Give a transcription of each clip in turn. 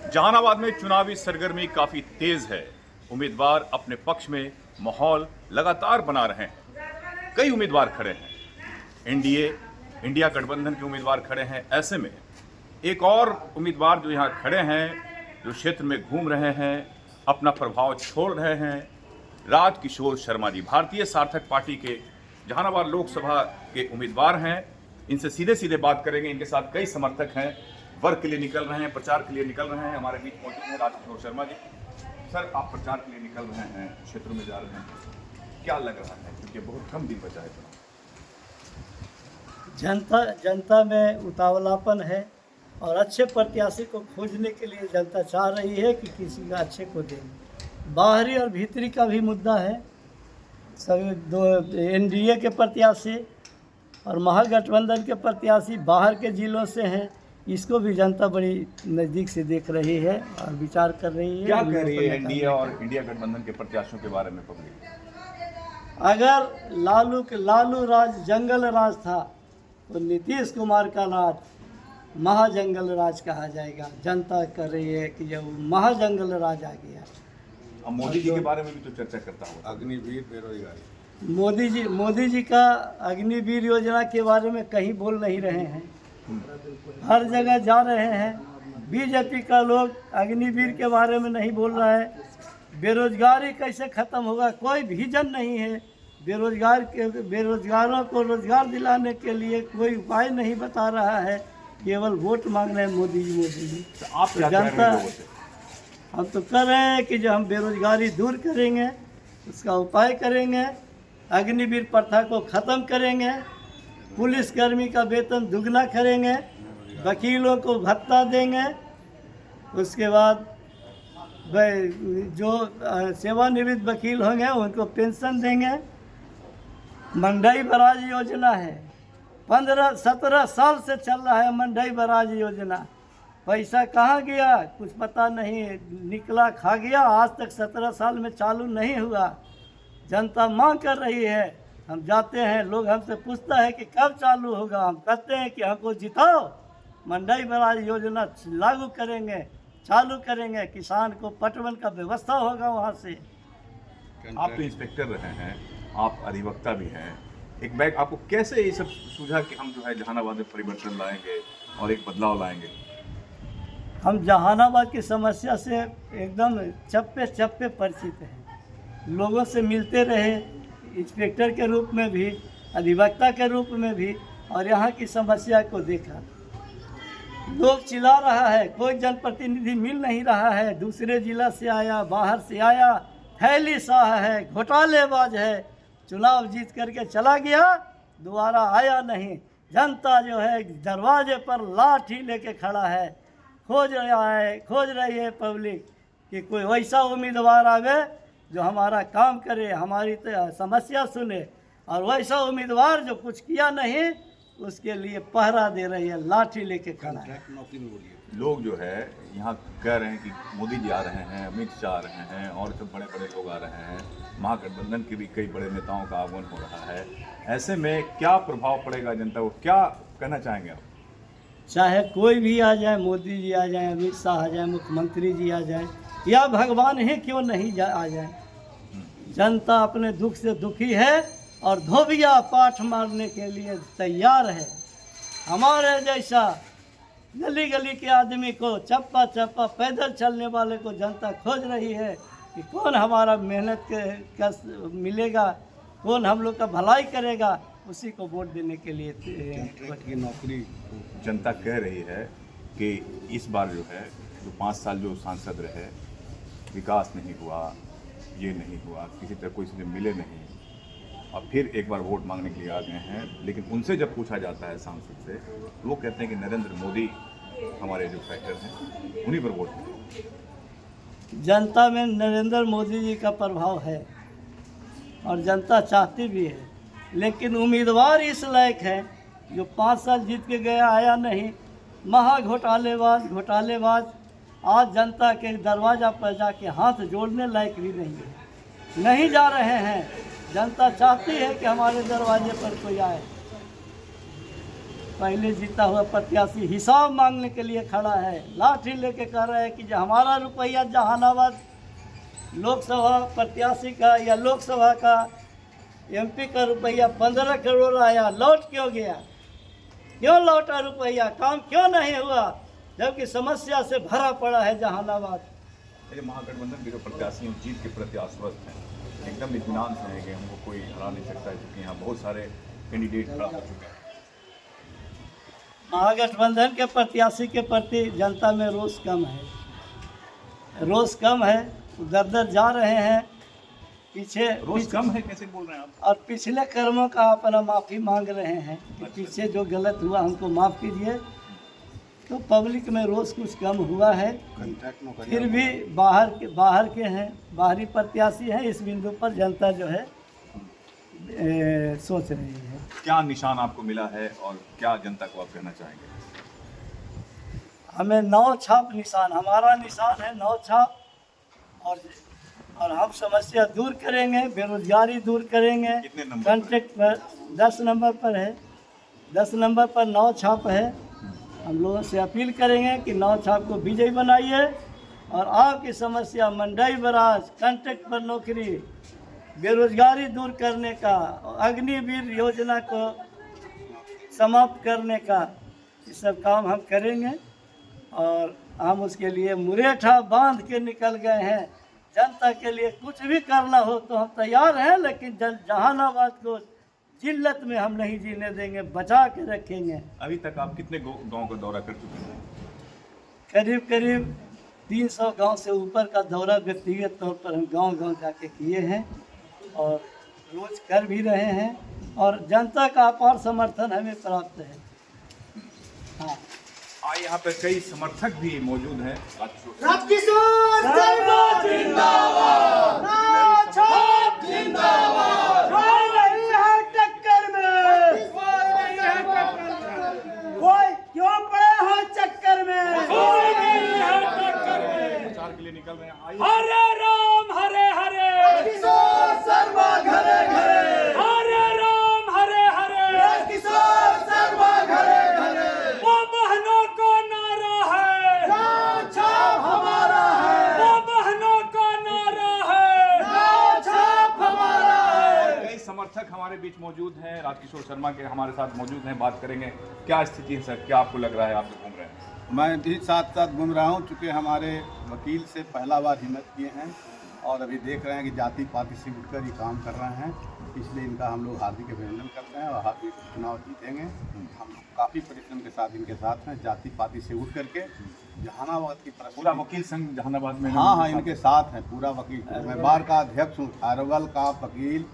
जहानाबाद में चुनावी सरगर्मी काफी तेज है। उम्मीदवार अपने पक्ष में माहौल लगातार बना रहे हैं। कई उम्मीदवार खड़े हैं। इंडिया गठबंधन के उम्मीदवार खड़े हैं। ऐसे में एक और उम्मीदवार जो यहाँ खड़े हैं, जो क्षेत्र में घूम रहे हैं, अपना प्रभाव छोड़ रहे हैं, राजकिशोर शर्मा जी भारतीय सार्थक पार्टी के जहानाबाद लोकसभा के उम्मीदवार हैं। इनसे सीधे सीधे बात करेंगे। इनके साथ कई समर्थक हैं, वर्क के लिए निकल रहे हैं, प्रचार के लिए निकल रहे हैं। हमारे बीच मौजूद हैं राजकिशोर शर्मा जी। सर, आप प्रचार के लिए निकल रहे हैं, क्षेत्रों में जा रहे हैं, क्या लग रहा है? क्योंकि बहुत कम दिन बचा है चुनाव। जनता में उतावलापन है और अच्छे प्रत्याशी को खोजने के लिए जनता चाह रही है कि किसी का अच्छे को दें। बाहरी और भीतरी का भी मुद्दा है। सभी दो एनडीए के प्रत्याशी और महागठबंधन के प्रत्याशी बाहर के जिलों से हैं। इसको भी जनता बड़ी नज़दीक से देख रही है और विचार कर रही है। क्या कह रही है एनडीए और इंडिया गठबंधन के प्रत्याशियों के बारे में पब्लिक? अगर लालू राज जंगल राज था तो नीतीश कुमार का राज महाजंगल राज कहा जाएगा। जनता कर रही है कि जब महाजंगल राज आ गया। अब मोदी जी के बारे में भी तो चर्चा करता होगा। अग्निवीर बेरोजगारी, मोदी जी का अग्निवीर योजना के बारे में कहीं बोल नहीं रहे हैं। हर जगह जा रहे हैं। बीजेपी का लोग अग्निवीर के बारे में नहीं बोल रहा है। बेरोजगारी कैसे ख़त्म होगा, कोई विजन नहीं है। बेरोजगारों को रोजगार दिलाने के लिए कोई उपाय नहीं बता रहा है। केवल वोट मांग रहे हैं मोदी जी। तो आप क्या कह रहे हैं लोगों से? हम तो कर रहे हैं कि जो हम बेरोजगारी दूर करेंगे, उसका उपाय करेंगे, अग्निवीर प्रथा को ख़त्म करेंगे, पुलिसकर्मी का वेतन दुगना करेंगे, वकीलों को भत्ता देंगे, उसके बाद जो सेवानिवृत्त वकील होंगे उनको पेंशन देंगे। मंडई बराज योजना है, 15-17 साल से चल रहा है मंडई बराज योजना। पैसा कहाँ गया कुछ पता नहीं, निकला खा गया। आज तक 17 साल में चालू नहीं हुआ। जनता मांग कर रही है। हम जाते हैं, लोग हमसे पूछता है कि कब चालू होगा। हम कहते हैं कि हमको जिताओ, मंडई बराज योजना लागू करेंगे, चालू करेंगे। किसान को पटवन का व्यवस्था होगा वहाँ से। आप तो इंस्पेक्टर रहे हैं, आप अधिवक्ता भी हैं। एक बैग आपको कैसे ये सब सूझा कि हम जो है जहानाबाद में परिवर्तन लाएंगे और एक बदलाव लाएंगे? हम जहानाबाद की समस्या से एकदम चप्पे परिचित हैं। लोगों से मिलते रहे, इंस्पेक्टर के रूप में भी, अधिवक्ता के रूप में भी, और यहाँ की समस्या को देखा। लोग चिल्ला रहा है, कोई जनप्रतिनिधि मिल नहीं रहा है। दूसरे जिला से आया, बाहर से आया, थैली शाह है, घोटालेबाज है, चुनाव जीत करके चला गया, दोबारा आया नहीं। जनता जो है दरवाजे पर लाठी लेके खड़ा है। खोज रही है पब्लिक कि कोई वैसा उम्मीदवार आवे जो हमारा काम करे, हमारी समस्या सुने, और वैसा उम्मीदवार जो कुछ किया नहीं उसके लिए पहरा दे रही है, लाठी लेके खड़ा है। लोग जो है यहाँ कह रहे हैं कि मोदी जी आ रहे हैं, अमित शाह आ रहे हैं और सब बड़े बड़े लोग आ रहे हैं। महागठबंधन के भी कई बड़े नेताओं का आगमन हो रहा है। ऐसे में क्या प्रभाव पड़ेगा जनता को? क्या कहना चाहेंगे आप? चाहे कोई भी आ जाए, मोदी जी आ जाए, अमित शाह आ जाए, मुख्यमंत्री जी आ जाए, या भगवान ही क्यों नहीं आ जाए, जनता अपने दुख से दुखी है और धोबिया पाठ मारने के लिए तैयार है। हमारे जैसा गली गली के आदमी को, चप्पा चप्पा पैदल चलने वाले को जनता खोज रही है कि कौन हमारा मेहनत का मिलेगा, कौन हम लोग का भलाई करेगा, उसी को वोट देने के लिए की नौकरी। जनता कह रही है कि इस बार जो है, जो 5 साल जो सांसद रहे, विकास नहीं हुआ, ये नहीं हुआ, किसी तरह कोई चीज़ें मिले नहीं, और फिर एक बार वोट मांगने के लिए आ गए हैं। लेकिन उनसे जब पूछा जाता है सांसद से, तो वो कहते हैं कि नरेंद्र मोदी हमारे जो फैक्टर हैं, उन्हीं पर वोट दें। जनता में नरेंद्र मोदी जी का प्रभाव है और जनता चाहती भी है, लेकिन उम्मीदवार इस लायक है जो 5 साल जीत के गया, आया नहीं। घोटालेबाज आज जनता के दरवाजा पर जाके हाथ जोड़ने लायक भी नहीं जा रहे हैं। जनता चाहती है कि हमारे दरवाजे पर कोई आए। पहले जीता हुआ प्रत्याशी हिसाब मांगने के लिए खड़ा है, लाठी लेके कह रहा है कि जो हमारा रुपया जहानाबाद लोकसभा प्रत्याशी का या लोकसभा का एमपी का रुपया 15 करोड़ आया, लौट क्यों गया, क्यों लौटा रुपया, काम क्यों नहीं हुआ, जबकि समस्या से भरा पड़ा है जहानाबाद। ये महागठबंधन के जो प्रत्याशी हैं जीत के प्रति आश्वस्त हैं, एकदम इत्मीनान से हैं कि हमको कोई हरा नहीं सकता है, क्योंकि यहाँ बहुत सारे कैंडिडेट खड़ा हो चुके हैं। महागठबंधन के प्रत्याशी के प्रति जनता में रोष कम है, रोष कम है, दर दर जा रहे हैं पीछे। रोज कम है, कैसे बोल रहे हैं आप? और पिछले कर्मों का अपना माफ़ी मांग रहे हैं कि पीछे जो गलत हुआ हमको माफ़ कीजिए। तो पब्लिक में रोष कुछ कम हुआ है, फिर भी बाहर के हैं, बाहरी प्रत्याशी हैं, इस बिंदु पर जनता जो है सोच रही है। क्या निशान आपको मिला है और क्या जनता को आप कहना चाहेंगे? हमें 9 छाप निशान, हमारा निशान है 9 छाप, और हम समस्या दूर करेंगे, बेरोजगारी दूर करेंगे। कितने नंबर कॉन्ट्रैक्ट पर 10 नंबर पर है, 10 नंबर पर 9 छाप है। हम लोगों से अपील करेंगे कि 9 छाप को विजयी बनाइए और आपकी समस्या मंडाई बराज, कॉन्ट्रैक्ट पर नौकरी, बेरोजगारी दूर करने का, अग्निवीर योजना को समाप्त करने का, ये सब काम हम करेंगे। और हम उसके लिए मुरेठा बांध के निकल गए हैं। जनता के लिए कुछ भी करना हो तो हम तैयार हैं, लेकिन जहानाबाद को जिल्लत में हम नहीं जीने देंगे, बचा के रखेंगे। अभी तक आप कितने गांव का दौरा कर चुके हैं? करीब करीब 300 गांव से ऊपर का दौरा व्यक्तिगत तौर पर हम गांव-गांव जाके किए हैं और रोज कर भी रहे हैं, और जनता का अपार समर्थन हमें प्राप्त है। हाँ, यहाँ पे कई समर्थक भी मौजूद हैं। राजकिशोर शर्मा जिंदाबाद, नाछाप जिंदाबाद, कोई नहीं है टक्कर में, कोई क्यों पड़े हो चक्कर में, कोई नहीं है टक्कर में। प्रचार के लिए निकल रहे हैं। हरे राम हरे हरे, राजकिशोर शर्मा घरे घरे, हरे राम हरे हरे, राजकिशोर शर्मा घरे घरे। वो बहनों को नारा है, नाछाप हमारा है, वो बहनों को नारा है, नाछाप हमारा है। कई समर्थक हमारे बीच मौजूद हैं, राजकिशोर शर्मा के हमारे साथ मौजूद हैं, बात करेंगे। क्या स्थिति है सर, क्या आपको लग रहा है, आप जो घूम रहे हैं? मैं भी साथ साथ घूम रहा हूँ, चूँकि हमारे वकील से पहला बार हिम्मत किए हैं और अभी देख रहे हैं कि जाति पाति से उठकर ये काम कर रहे हैं, इसलिए इनका हम लोग हार्दिक अभिनंदन करते हैं और हार्दिक चुनाव जीतेंगे। हम काफ़ी परिश्रम के साथ इनके साथ हैं, जाति पाति से उठ करके जहानाबाद की पूरा वकील संघ जहानाबाद में? हाँ, इनके साथ हैं पूरा वकील। मैं बार का अध्यक्ष हूँ, अरवल का वकील,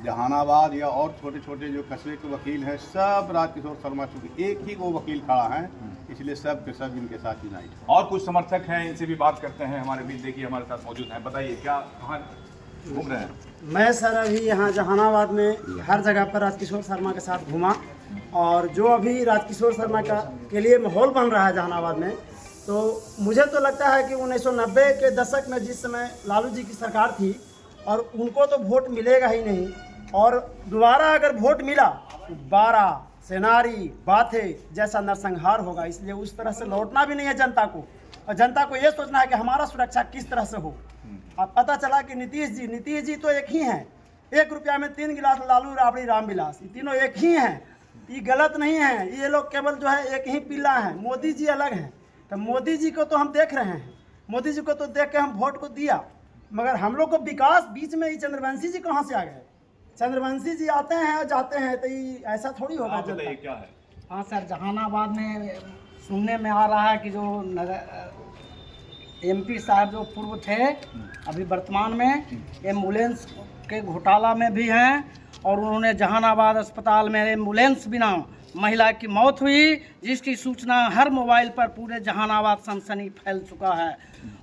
जहानाबाद या और छोटे छोटे जो कस्बे के वकील हैं, सब राजकिशोर शर्मा, चूँकि एक ही वो वकील खड़ा है, इसलिए सब के सब इनके साथ यूनाइट। और कुछ समर्थक हैं, इनसे भी बात करते हैं। हमारे बीच देखिए हमारे साथ मौजूद हैं। बताइए क्या, कहाँ घूम रहे हैं? मैं सर अभी यहाँ जहानाबाद में हर जगह पर राजकिशोर शर्मा के साथ घूमा, और जो अभी राजकिशोर शर्मा के लिए माहौल बन रहा है जहानाबाद में, तो मुझे तो लगता है कि 1990 के दशक में जिस समय लालू जी की सरकार थी, और उनको तो वोट मिलेगा ही नहीं, और दोबारा अगर वोट मिला तो 12 सेनारी बाथे जैसा नरसंहार होगा। इसलिए उस तरह से लौटना भी नहीं है जनता को, और जनता को ये सोचना है कि हमारा सुरक्षा किस तरह से हो। अब पता चला कि नीतीश जी तो एक ही हैं, 1 रुपया में 3 गिलास लालू राबड़ी रामविलास, ये तीनों एक ही हैं। ये गलत नहीं है, ये लोग केवल जो है एक ही पिल्ला हैं, मोदी जी अलग हैं। तो मोदी जी को तो हम देख रहे हैं, मोदी जी को तो देख के हम वोट को दिया, मगर हम लोग को विकास बीच में ही चंद्रवंशी जी कहाँ से आ गए? चंद्रवंशी जी आते हैं और जाते हैं, तो ये ऐसा थोड़ी होगा। आप बताइए क्या है? हाँ सर, जहानाबाद में सुनने में आ रहा है कि जो एमपी साहब जो पूर्व थे, अभी वर्तमान में एम्बुलेंस के घोटाला में भी हैं, और उन्होंने जहानाबाद अस्पताल में एम्बुलेंस बिना महिला की मौत हुई, जिसकी सूचना हर मोबाइल पर पूरे जहानाबाद सनसनी फैल चुका है।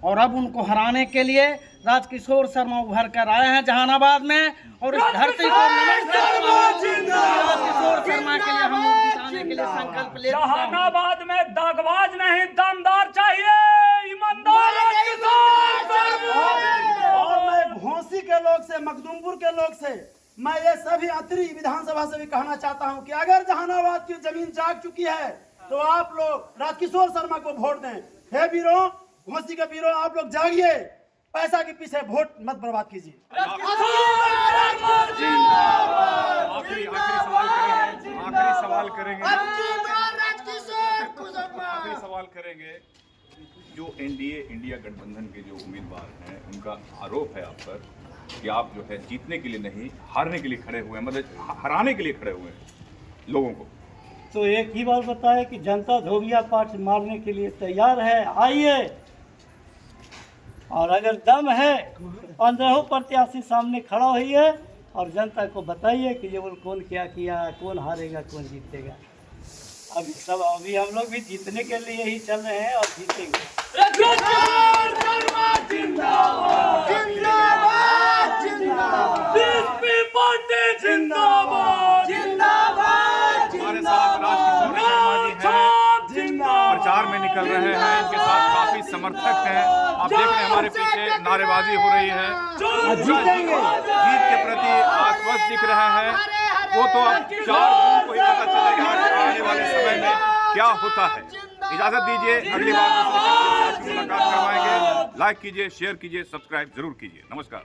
और अब उनको हराने के लिए राजकिशोर शर्मा उभर कर आए हैं जहानाबाद में, और इस धरती को राजकिशोर शर्मा के लिए हम जिताने के लिए संकल्प ले। जहानाबाद में दागबाज नहीं, दमदार चाहिए, ईमानदार राजकिशोर शर्मा। और मैं घोंसी के लोग से, मखदुमपुर के लोग से मैं ये सभी अत्रि विधानसभा से भी कहना चाहता हूं कि अगर जहानाबाद की जमीन जाग चुकी है तो आप लोग राजकिशोर शर्मा को वोट दें। हे वीरों, घोसी के वीरों, आप लोग जागिए, पैसा के पीछे वोट मत बर्बाद कीजिए। आखिरी सवाल करेंगे। जो एनडीए इंडिया गठबंधन के जो उम्मीदवार हैं, उनका आरोप है आप पर कि आप जो है जीतने के लिए नहीं, हारने के लिए खड़े हुए हैं, मतलब हराने के लिए खड़े हुए हैं लोगों को। तो एक ही बात बताए कि जनता धोबिया पाठ मारने के लिए तैयार है, आइए। और अगर दम है 15 प्रत्याशी सामने खड़ा होइए और जनता को बताइए कि ये बोल कौन क्या किया, कौन हारेगा, कौन जीतेगा। अभी हम लोग भी जीतने के लिए ही चल रहे हैं और जीतेंगे। हमारे साथ राजकिशोर शर्मा जी हैं, प्रचार में निकल रहे हैं, इनके साथ काफी समर्थक हैं। आप देख रहे हैं हमारे पीछे नारेबाजी हो रही है, जीत के प्रति आश्वस्त दिख रहे हैं। वो तो अब 4 जून को ही पता चलेगा आने वाले समय में क्या होता है। इजाजत दीजिए, अगली बार दूसरे शख्स से आपकी मुलाकात करवाएंगे। लाइक कीजिए, शेयर कीजिए, सब्सक्राइब जरूर कीजिए। नमस्कार।